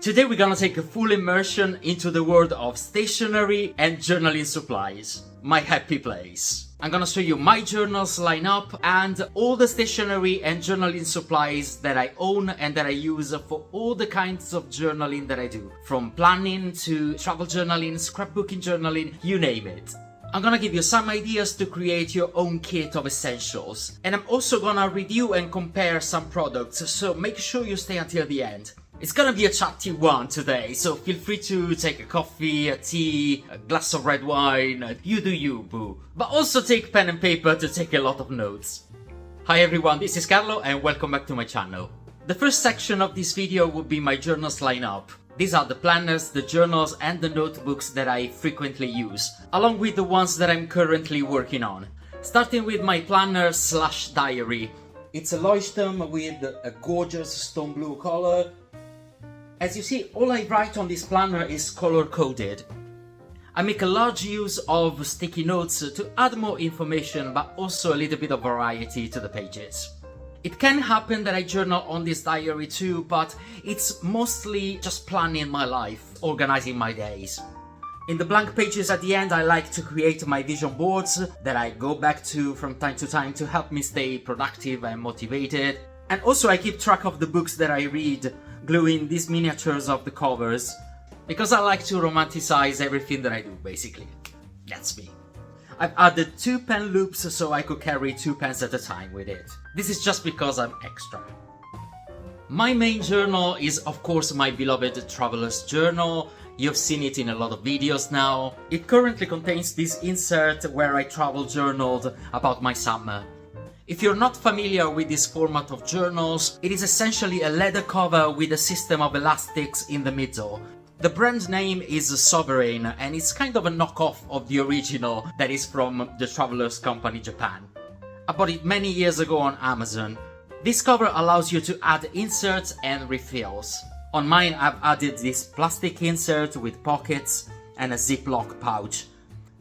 Today we're gonna take a full immersion into the world of stationery and journaling supplies, my happy place. I'm gonna show you my journals lineup and all the stationery and journaling supplies that I own and that I use for all the kinds of journaling that I do, from planning to travel journaling, scrapbooking journaling, you name it. I'm gonna give you some ideas to create your own kit of essentials, and I'm also gonna review and compare some products, so make sure you stay until the end. It's gonna be a chatty one today, so feel free to take a coffee, a tea, a glass of red wine, you do you, boo. But also take pen and paper to take a lot of notes. Hi everyone, this is Carlo and welcome back to my channel. The first section of this video will be my journals lineup. These are the planners, the journals and the notebooks that I frequently use, along with the ones that I'm currently working on. Starting with my planner slash diary. It's a Leuchtturm with a gorgeous stone blue color. As you see, all I write on this planner is color-coded. I make a large use of sticky notes to add more information, but also a little bit of variety to the pages. It can happen that I journal on this diary too, but it's mostly just planning my life, organizing my days. In the blank pages at the end, I like to create my vision boards that I go back to from time to time to help me stay productive and motivated. And also I keep track of the books that I read, gluing these miniatures of the covers, because I like to romanticize everything that I do, basically. That's me. I've added 2 pen loops so I could carry 2 pens at a time with it. This is just because I'm extra. My main journal is of course my beloved Traveler's Journal. You've seen it in a lot of videos now. It currently contains this insert where I travel journaled about my summer. If you're not familiar with this format of journals, it is essentially a leather cover with a system of elastics in the middle. The brand name is Sovereign and it's kind of a knockoff of the original that is from the Travelers Company Japan. I bought it many years ago on Amazon. This cover allows you to add inserts and refills. On mine I've added this plastic insert with pockets and a Ziploc pouch.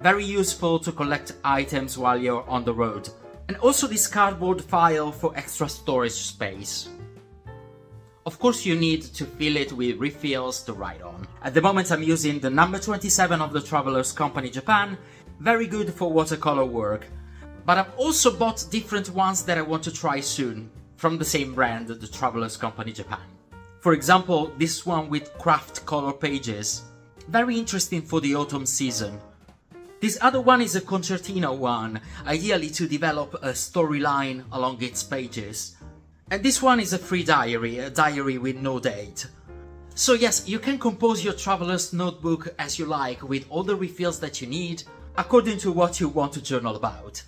Very useful to collect items while you're on the road. And also this cardboard file for extra storage space. Of course you need to fill it with refills to write on. At the moment I'm using the number 27 of the Travelers Company Japan, very good for watercolor work. But I've also bought different ones that I want to try soon, from the same brand, the Travelers Company Japan. For example, this one with craft color pages, very interesting for the autumn season. This other one is a concertina one, ideally to develop a storyline along its pages. And this one is a free diary, a diary with no date. So yes, you can compose your traveler's notebook as you like with all the refills that you need, according to what you want to journal about.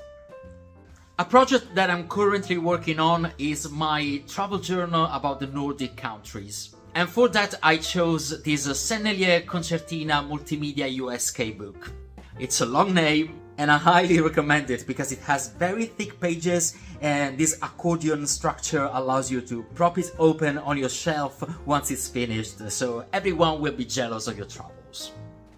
A project that I'm currently working on is my travel journal about the Nordic countries. And for that I chose this Sennelier Concertina Multimedia USK book. It's a long name and I highly recommend it because it has very thick pages and this accordion structure allows you to prop it open on your shelf once it's finished, so everyone will be jealous of your travels.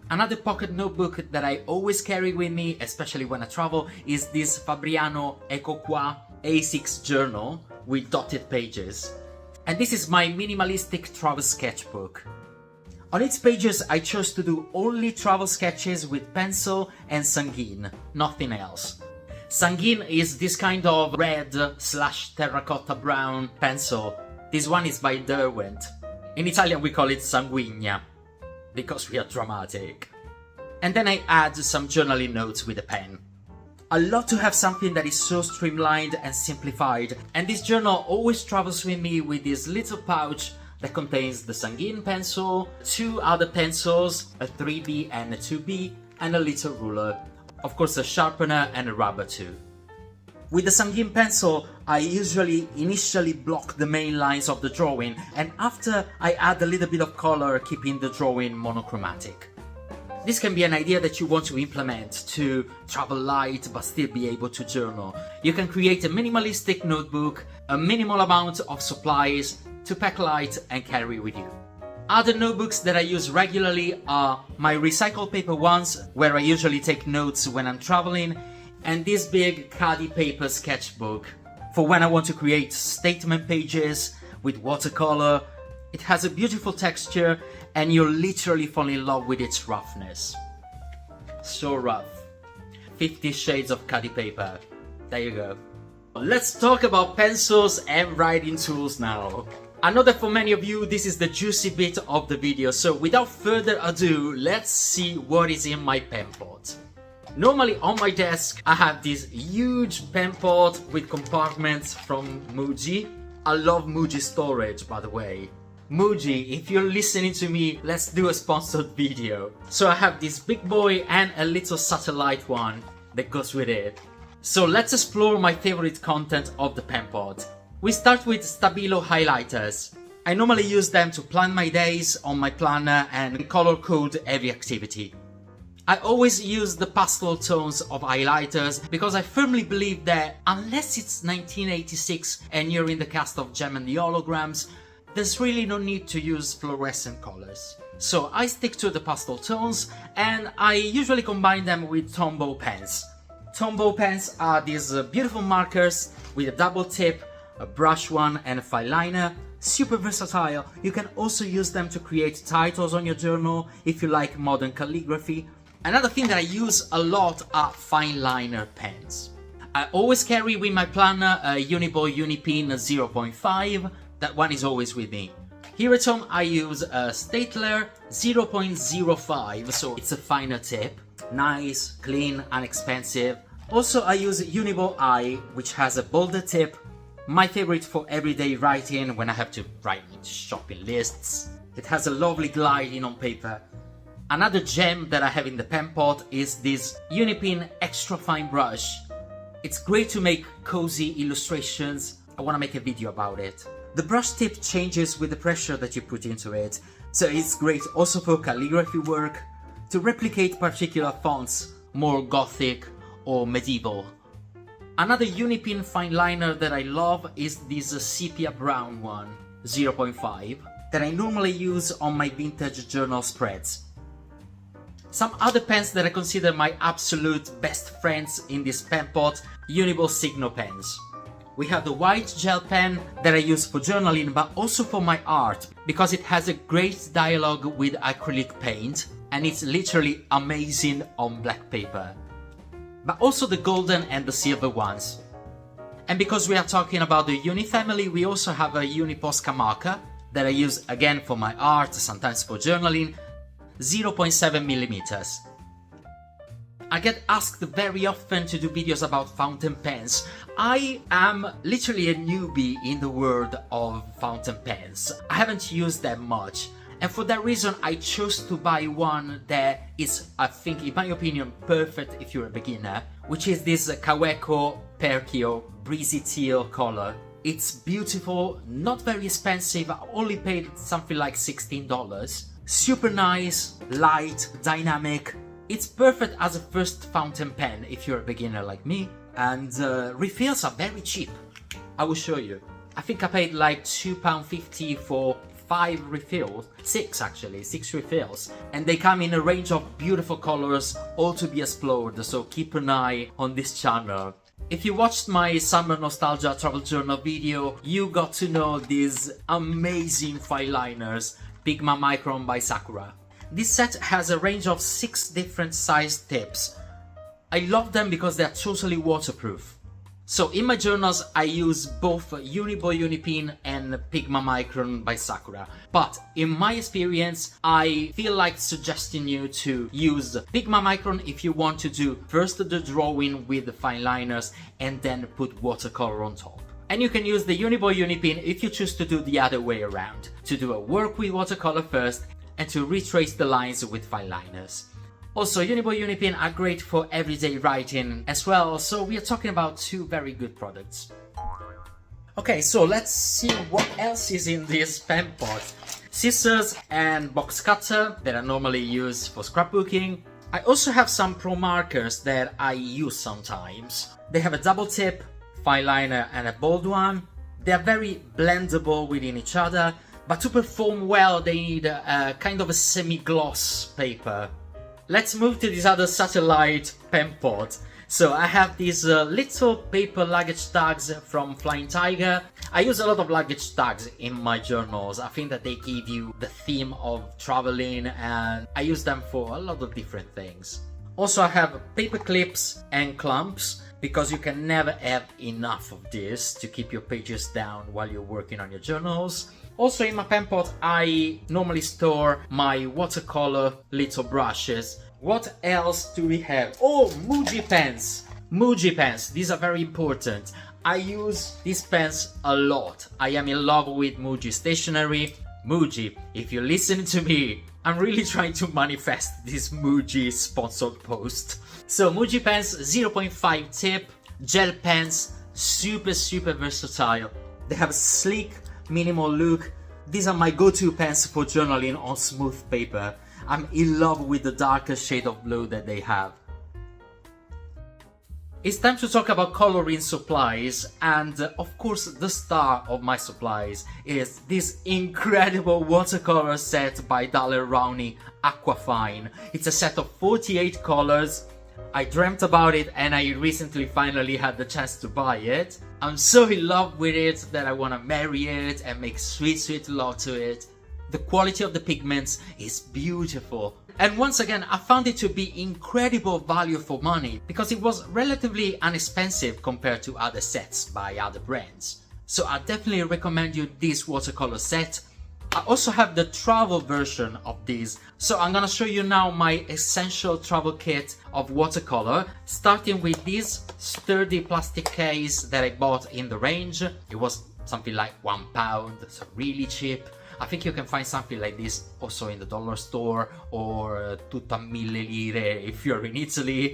Another pocket notebook that I always carry with me, especially when I travel, is this Fabriano Ecco Qua A6 journal with dotted pages. And this is my minimalistic travel sketchbook. On its pages I chose to do only travel sketches with pencil and sanguine, nothing else. Sanguine is this kind of red/terracotta brown pencil. This one is by Derwent. In Italian we call it sanguigna, because we are dramatic. And then I add some journaling notes with a pen. I love to have something that is so streamlined and simplified, and this journal always travels with me with this little pouch that contains the sanguine pencil, 2 other pencils, a 3B and a 2B, and a little ruler. Of course a sharpener and a rubber too. With the sanguine pencil, I usually initially block the main lines of the drawing, and after I add a little bit of color, keeping the drawing monochromatic. This can be an idea that you want to implement to travel light but still be able to journal. You can create a minimalistic notebook, a minimal amount of supplies, to pack light and carry with you. Other notebooks that I use regularly are my recycled paper ones, where I usually take notes when I'm traveling, and this big Caddy paper sketchbook, for when I want to create statement pages with watercolor, It has a beautiful texture and you'll literally fall in love with its roughness. So rough. 50 shades of cutty paper. There you go. Let's talk about pencils and writing tools now. I know that for many of you this is the juicy bit of the video, so without further ado, let's see what is in my pen pot. Normally on my desk I have this huge pen pot with compartments from Muji. I love Muji storage, by the way. Muji, if you're listening to me, let's do a sponsored video. So I have this big boy and a little satellite one that goes with it. So let's explore my favorite content of the pen pot. We start with Stabilo highlighters. I normally use them to plan my days on my planner and color code every activity. I always use the pastel tones of highlighters because I firmly believe that unless it's 1986 and you're in the cast of Gem and the Holograms, there's really no need to use fluorescent colors. So I stick to the pastel tones and I usually combine them with Tombow pens. Tombow pens are these beautiful markers with a double tip, a brush one and a fine liner. Super versatile. You can also use them to create titles on your journal if you like modern calligraphy. Another thing that I use a lot are fine liner pens. I always carry with my planner a Uniboy uni-pin 0.5. That one is always with me. Here at home I use a Staedtler 0.05, so it's a finer tip. Nice, clean, inexpensive. Also I use Uniboy I, which has a bolder tip. My favorite for everyday writing when I have to write shopping lists. It has a lovely gliding on paper. Another gem that I have in the pen pot is this uni-pin extra fine brush. It's great to make cozy illustrations. I want to make a video about it. The brush tip changes with the pressure that you put into it, so it's great also for calligraphy work, to replicate particular fonts, more gothic or medieval. Another uni-pin fine liner that I love is this sepia brown one, 0.5, that I normally use on my vintage journal spreads. Some other pens that I consider my absolute best friends in this pen pot, Uniboy Signo pens. We have the white gel pen that I use for journaling but also for my art because it has a great dialogue with acrylic paint and it's literally amazing on black paper. But also the golden and the silver ones. And because we are talking about the Uni family, we also have a Uni Posca marker that I use again for my art, sometimes for journaling, 0.7 millimeters. I get asked very often to do videos about fountain pens. I am literally a newbie in the world of fountain pens. I haven't used them much. And for that reason, I chose to buy one that is, I think, in my opinion, perfect if you're a beginner, which is this Kaweco Perkio Breezy Teal color. It's beautiful, not very expensive, I only paid something like $16. Super nice, light, dynamic. It's perfect as a first fountain pen if you're a beginner like me, and refills are very cheap. I will show you. I think I paid like £2.50 for 5 refills, 6 actually, 6 refills, and they come in a range of beautiful colors, all to be explored, so keep an eye on this channel. If you watched my Summer Nostalgia Travel Journal video, you got to know these amazing fine liners, Pigma Micron by Sakura. This set has a range of 6 different sized tips. I love them because they are totally waterproof. So in my journals I use both Uniboy Uni-pin and Pigma Micron by Sakura. But in my experience, I feel like suggesting you to use Pigma Micron if you want to do first the drawing with the fine liners and then put watercolor on top. And you can use the Uniboy Uni-pin if you choose to do the other way around, to do a work with watercolor first and to retrace the lines with fine liners. Also, Uniboy Uni-pin are great for everyday writing as well, so we are talking about 2 very good products. Okay, so let's see what else is in this pen pot. Scissors and box cutter that I normally use for scrapbooking. I also have some pro markers that I use sometimes. They have a double tip, fine liner and a bold one. They are very blendable within each other, but to perform well they need a kind of a semi-gloss paper. Let's move to this other satellite pen pot. So I have these little paper luggage tags from Flying Tiger. I use a lot of luggage tags in my journals. I think that they give you the theme of traveling, and I use them for a lot of different things. Also, I have paper clips and clamps because you can never have enough of this to keep your pages down while you're working on your journals. Also, in my pen pot, I normally store my watercolor little brushes. What else do we have? Oh, Muji pens! Muji pens, these are very important. I use these pens a lot. I am in love with Muji stationery. Muji, if you're listening to me, I'm really trying to manifest this Muji sponsored post. So Muji pens, 0.5 tip, gel pens, super versatile. They have a sleek, minimal look. These are my go-to pens for journaling on smooth paper. I'm in love with the darker shade of blue that they have. It's time to talk about coloring supplies, and of course the star of my supplies is this incredible watercolor set by daler-rowney Aquafine. It's a set of 48 colors. I dreamt about it and I recently finally had the chance to buy it. I'm so in love with it that I want to marry it and make sweet love to it. The quality of the pigments is beautiful. And once again, I found it to be incredible value for money because it was relatively inexpensive compared to other sets by other brands. So I definitely recommend you this watercolor set. I also have the travel version of these. So I'm gonna show you now my essential travel kit of watercolor, starting with this sturdy plastic case that I bought in the range. It was something like £1, so really cheap. I think you can find something like this also in the dollar store or tutta 1000 lire if you're in Italy,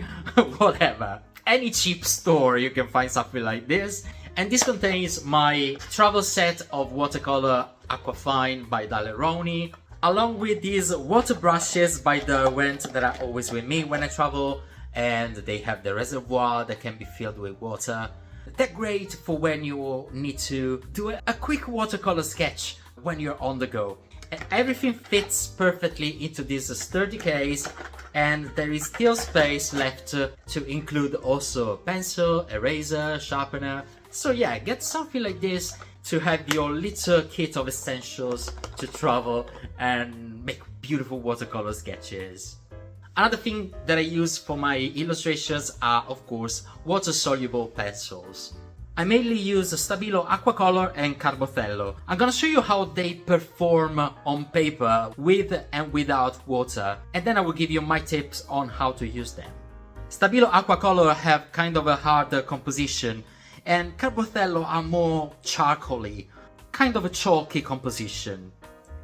whatever. Any cheap store you can find something like this. And this contains my travel set of watercolor Aquafine by daler-rowney, along with these water brushes by Derwent that are always with me when I travel, and they have the reservoir that can be filled with water. They're great for when you need to do a quick watercolor sketch when you're on the go. And everything fits perfectly into this sturdy case, and there is still space left to include also pencil, eraser, sharpener. So yeah, get something like this to have your little kit of essentials to travel and make beautiful watercolor sketches. Another thing that I use for my illustrations are, of course, water-soluble pencils. I mainly use Stabilo Aquacolor and Carbothello. I'm gonna show you how they perform on paper with and without water, and then I will give you my tips on how to use them. Stabilo Aquacolor have kind of a harder composition, and Carbothello are more charcoaly, kind of a chalky composition.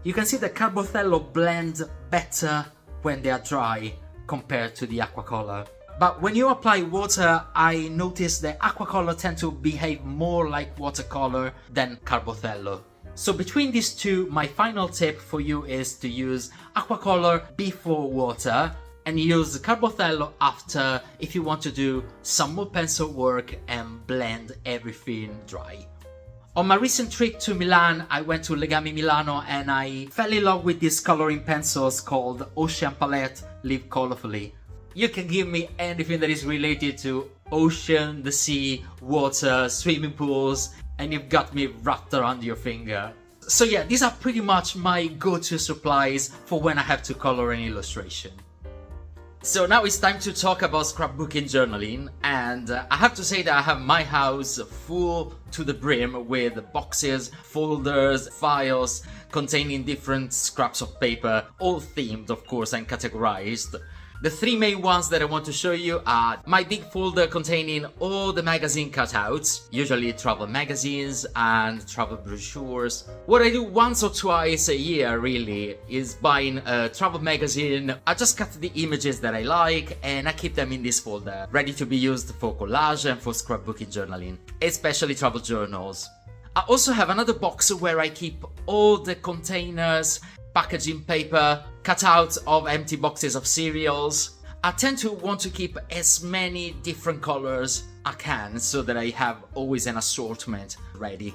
You can see that Carbothello blend better when they are dry compared to the Aquacolor. But when you apply water, I noticed that Aquacolor tend to behave more like watercolor than Carbothello. So between these two, my final tip for you is to use Aquacolor before water and use Carbothello after if you want to do some more pencil work and blend everything dry. On my recent trip to Milan, I went to Legami Milano and I fell in love with these coloring pencils called Ocean Palette Live Colorfully. You can give me anything that is related to ocean, the sea, water, swimming pools, and you've got me wrapped around your finger. So yeah, these are pretty much my go-to supplies for when I have to color an illustration. So now it's time to talk about scrapbooking journaling, and I have to say that I have my house full to the brim with boxes, folders, files containing different scraps of paper, all themed of course and categorized. The three main ones that I want to show you are my big folder containing all the magazine cutouts, usually travel magazines and travel brochures. What I do once or twice a year really is buying a travel magazine. I just cut the images that I like and I keep them in this folder, ready to be used for collage and for scrapbooking journaling, especially travel journals. I also have another box where I keep all the containers, packaging paper, cutouts of empty boxes of cereals. I tend to want to keep as many different colors I can so that I have always an assortment ready.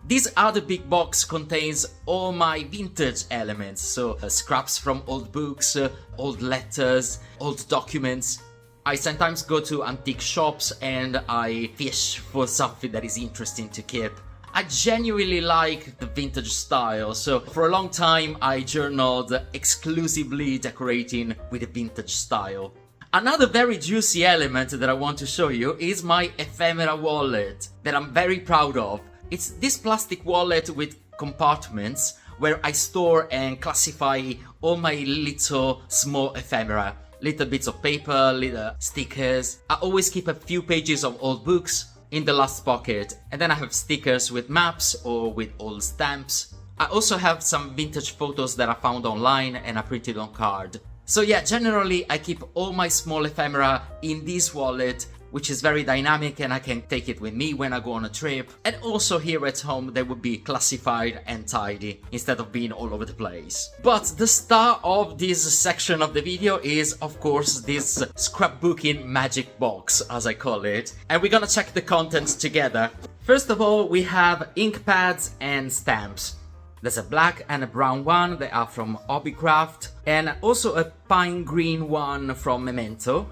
This other big box contains all my vintage elements, so scraps from old books, old letters, old documents. I sometimes go to antique shops and I fish for something that is interesting to keep. I genuinely like the vintage style, so for a long time I journaled exclusively decorating with a vintage style. Another very juicy element that I want to show you is my ephemera wallet that I'm very proud of. It's this plastic wallet with compartments where I store and classify all my little small ephemera. Little bits of paper, little stickers. I always keep a few pages of old books in the last pocket, and then I have stickers with maps or with old stamps. I also have some vintage photos that I found online and I printed on card. So yeah, generally I keep all my small ephemera in this wallet, which is very dynamic and I can take it with me when I go on a trip. And also here at home they would be classified and tidy instead of being all over the place. But the star of this section of the video is of course this scrapbooking magic box, as I call it. And we're gonna check the contents together. First of all, we have ink pads and stamps. There's a black and a brown one, they are from Hobbycraft, and also a pine green one from Memento,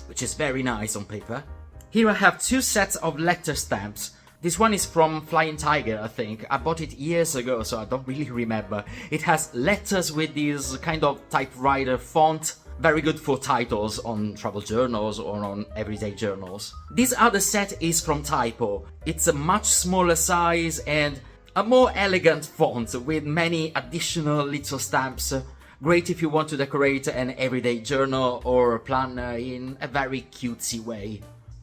which is very nice on paper. Here I have two sets of letter stamps. This one is from Flying Tiger, I think. I bought it years ago, so I don't really remember. It has letters with this kind of typewriter font, very good for titles on travel journals or on everyday journals. This other set is from Typo. It's a much smaller size and a more elegant font with many additional little stamps. Great if you want to decorate an everyday journal or planner in a very cutesy way.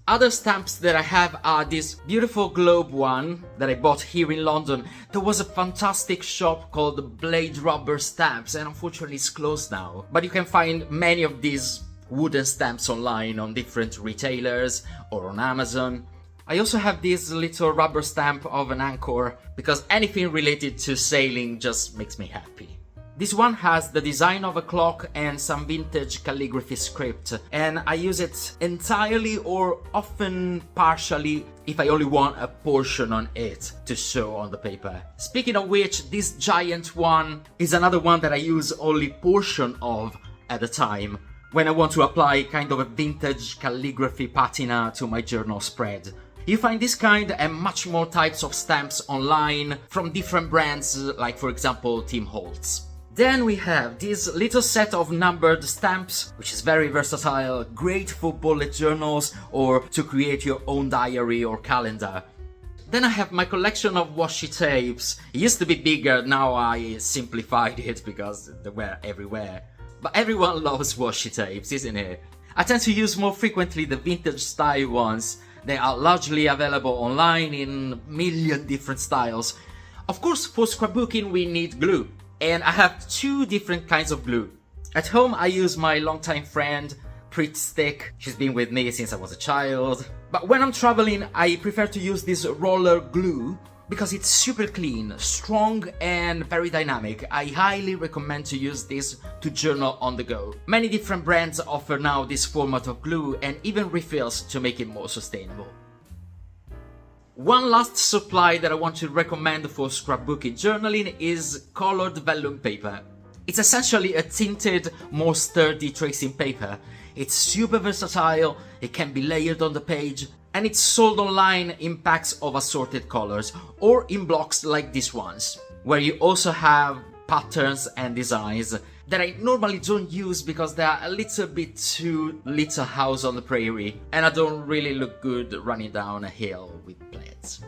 Other stamps that I have are this beautiful globe one that I bought here in London. There was a fantastic shop called Blade Rubber Stamps and unfortunately it's closed now. But you can find many of these wooden stamps online on different retailers or on Amazon. I also have this little rubber stamp of an anchor because anything related to sailing just makes me happy. This one has the design of a clock and some vintage calligraphy script, and I use it entirely or often partially if I only want a portion on it to show on the paper. Speaking of which, this giant one is another one that I use only portion of at a time when I want to apply kind of a vintage calligraphy patina to my journal spread. You find this kind and much more types of stamps online from different brands, like for example Tim Holtz. Then we have this little set of numbered stamps, which is very versatile, great for bullet journals or to create your own diary or calendar. Then I have my collection of washi tapes. It used to be bigger, now I simplified it because they were everywhere. But everyone loves washi tapes, isn't it? I tend to use more frequently the vintage style ones. They are largely available online in a million different styles. Of course, for scrapbooking we need glue. And I have two different kinds of glue. At home I use my longtime friend Pritt Stick. She's been with me since I was a child. But when I'm traveling I prefer to use this roller glue because it's super clean, strong and very dynamic. I highly recommend to use this to journal on the go. Many different brands offer now this format of glue and even refills to make it more sustainable. One last supply that I want to recommend for scrapbooking journaling is colored vellum paper. It's essentially a tinted, more sturdy tracing paper. It's super versatile, it can be layered on the page, and it's sold online in packs of assorted colors or in blocks like these ones, where you also have patterns and designs that I normally don't use because they are a little bit too little house on the prairie and I don't really look good running down a hill with plaids.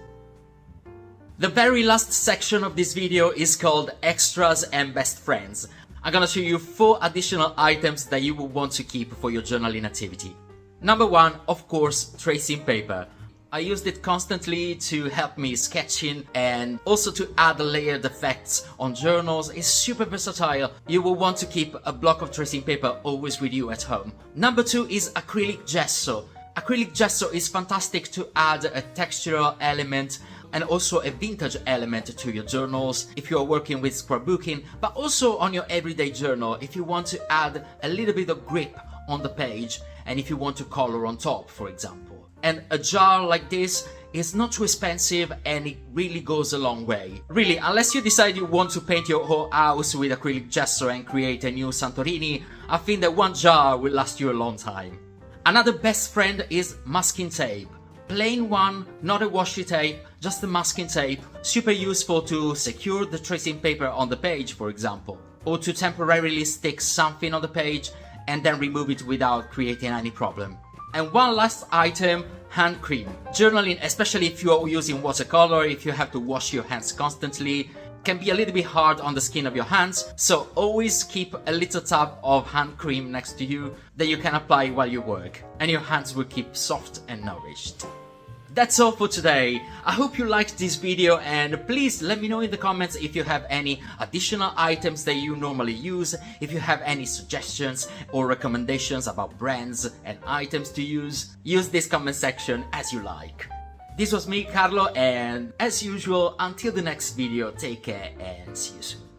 The very last section of this video is called Extras and Best Friends. I'm gonna show you 4 additional items that you will want to keep for your journaling activity. Number 1, of course, tracing paper. I used it constantly to help me sketching and also to add layered effects on journals. It's super versatile. You will want to keep a block of tracing paper always with you at home. Number 2 is acrylic gesso. Acrylic gesso is fantastic to add a textural element and also a vintage element to your journals if you are working with scrapbooking, but also on your everyday journal if you want to add a little bit of grip on the page and if you want to color on top, for example. And a jar like this is not too expensive and it really goes a long way. Really, unless you decide you want to paint your whole house with acrylic gesso and create a new Santorini, I think that one jar will last you a long time. Another best friend is masking tape. Plain one, not a washi tape, just the masking tape, super useful to secure the tracing paper on the page, for example, or to temporarily stick something on the page and then remove it without creating any problem. And one last item, hand cream. Journaling, especially if you are using watercolor, if you have to wash your hands constantly, can be a little bit hard on the skin of your hands, so always keep a little tub of hand cream next to you that you can apply while you work, and your hands will keep soft and nourished. That's all for today. I hope you liked this video, and please let me know in the comments if you have any additional items that you normally use, if you have any suggestions or recommendations about brands and items to use. Use this comment section as you like. This was me, Carlo, and as usual, until the next video, take care and see you soon.